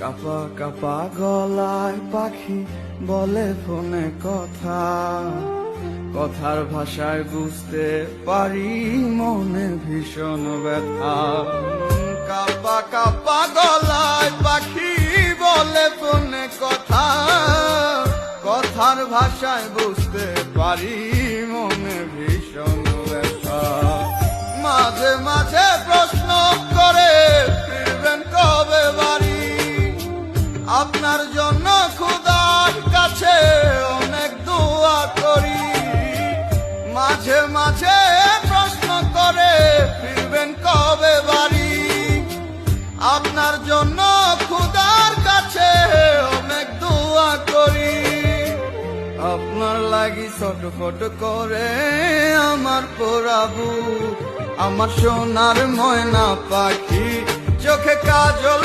কাপা কাপা গলায় পাখি বলে ফোনে কথা, কথার ভাষায় বুঝতে পারি মনে ভীষণ ব্যথা। কাপা কাপা গলায় পাখি বলে ফোনে কথা, কথার ভাষায় বুঝতে পারি মনে ভীষণ ব্যথা। মাঝে মাঝে প্রশ্ন করে ফিরবেন কবে বাড়ি, আপনার জন্য খোদার কাছে অনেক দোয়া করি। মাঝে মাঝে প্রশ্ন করে ফিরবেন কবে বাড়ি, আপনার জন্য খোদার কাছে অনেক দোয়া করি। আপনার লাগি ছটফট করে আমার পোড়াবু, আমার সোনার ময়না পাখি চোখে কাজল